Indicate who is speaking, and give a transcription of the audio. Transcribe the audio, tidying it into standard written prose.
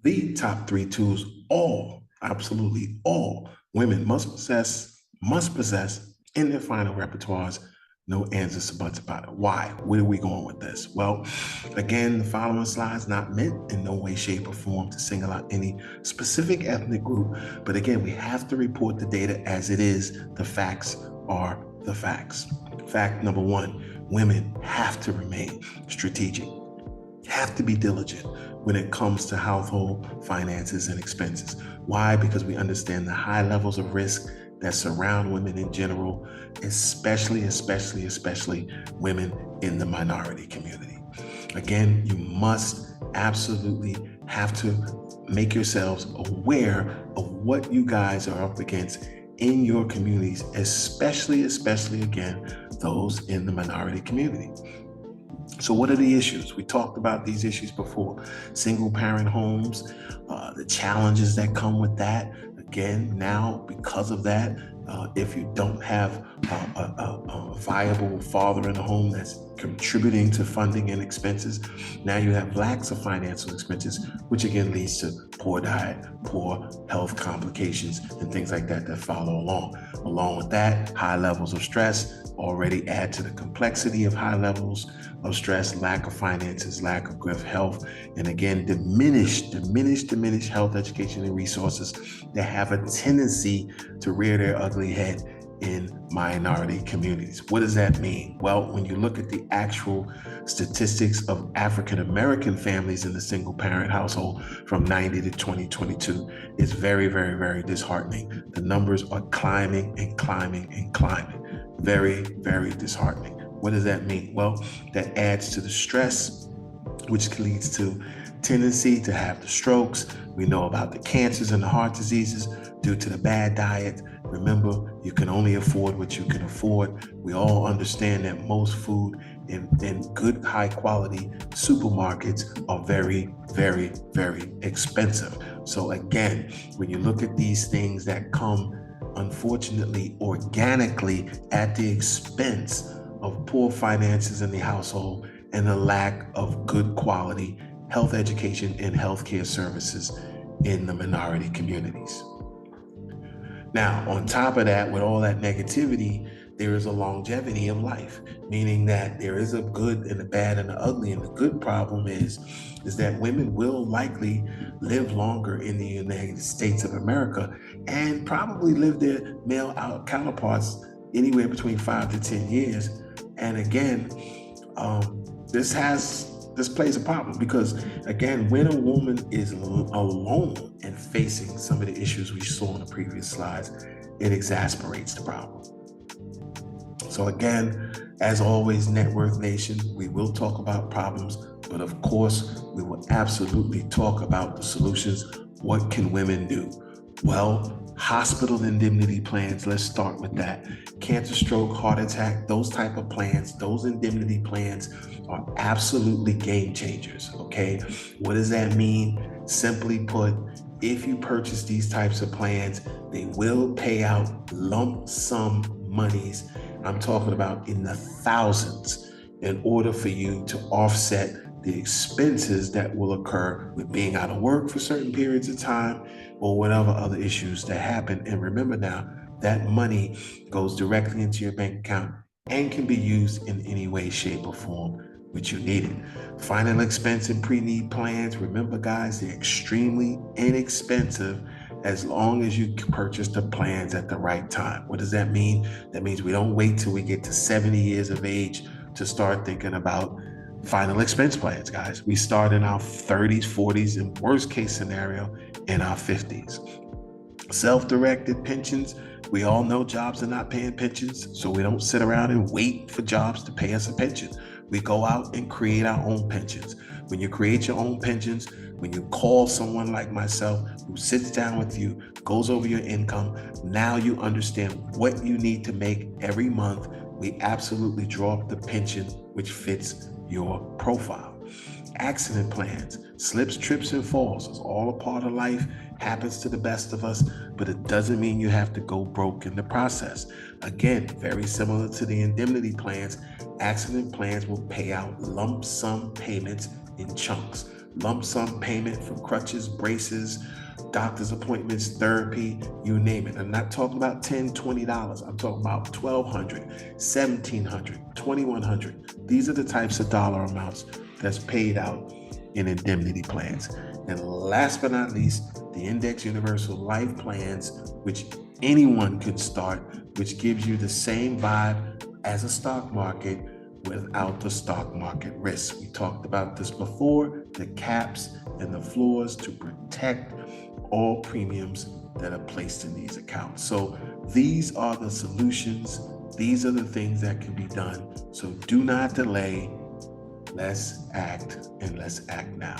Speaker 1: The top three tools absolutely all women must possess in their final repertoires. No ands or buts about it. Why? Where are we going with this? Well, again, the following slide is not meant in no way, shape, or form to single out any specific ethnic group. But again, we have to report the data as it is. The facts are the facts. Fact number one, women have to remain strategic, have to be diligent when it comes to household finances and expenses. Why? Because we understand the high levels of risk that surround women in general, especially women in the minority community. Again, you must absolutely have to make yourselves aware of what you guys are up against in your communities, especially again, those in the minority community. So what are the issues? We talked about these issues before. Single parent homes, the challenges that come with that. Again, now because of that, if you don't have a viable father in the home that's contributing to funding and expenses, now you have lacks of financial expenses, which again leads to poor diet, poor health complications, and things like that that follow along. Along with that, high levels of stress already add to the complexity of high levels of stress, lack of finances, lack of good health, and again, diminished health, education, and resources that have a tendency to rear their ugly head in minority communities. What does that mean? Well, when you look at the actual statistics of African American families in the single parent household from 90 to 2022, it's very disheartening. The numbers are climbing and climbing and climbing. Very disheartening. What does that mean? Well, that adds to the stress, which leads to tendency to have the strokes. We know about the cancers and the heart diseases due to the bad diet. Remember, you can only afford what you can afford. We all understand that most food in good, high quality supermarkets are very expensive. So again, when you look at these things that come, unfortunately, organically at the expense of poor finances in the household and the lack of good quality health education and healthcare services in the minority communities. Now, on top of that, with all that negativity, there is a longevity of life, meaning that there is a good and a bad and the ugly. And the good problem is that women will likely live longer in the United States of America and probably live their male counterparts anywhere between 5 to 10 years. And again, this plays a problem because, again, when a woman is alone and facing some of the issues we saw in the previous slides, it exasperates the problem. So again, as always, Net Worth Nation, we will talk about problems, but of course, we will absolutely talk about the solutions. What can women do? Well, hospital indemnity plans, let's start with that. Cancer, stroke, heart attack, those type of plans, those indemnity plans are absolutely game changers, okay? What does that mean? Simply put, if you purchase these types of plans, they will pay out lump sum monies. I'm talking about in the thousands in order for you to offset the expenses that will occur with being out of work for certain periods of time or whatever other issues that happen. And remember now, that money goes directly into your bank account and can be used in any way, shape, or form which you need it. Final expense and pre-need plans, remember guys, they're extremely inexpensive as long as you purchase the plans at the right time. What does that mean? That means we don't wait till we get to 70 years of age to start thinking about final expense plans, guys. We start in our 30s, 40s, and worst case scenario, in our 50s. Self-directed pensions. We all know jobs are not paying pensions, so we don't sit around and wait for jobs to pay us a pension. We go out and create our own pensions. When you create your own pensions, when you call someone like myself who sits down with you, goes over your income, now you understand what you need to make every month. We absolutely draw up the pension which fits your profile. Accident plans, slips, trips, and falls is all a part of life, happens to the best of us, but it doesn't mean you have to go broke in the process. Again, very similar to the indemnity plans, accident plans will pay out lump sum payments in chunks. lump sum payment for crutches, braces, doctor's appointments, therapy, you name it. I'm not talking about $10, $20. I'm talking about $1,200, $1,700, $2,100. These are the types of dollar amounts that's paid out in indemnity plans. And last but not least, the Index Universal Life Plans, which anyone could start, which gives you the same vibe as a stock market without the stock market risk. We talked about this before, the caps and the floors to protect all premiums that are placed in these accounts. So these are the solutions. These are the things that can be done. So do not delay. Let's act, and let's act now.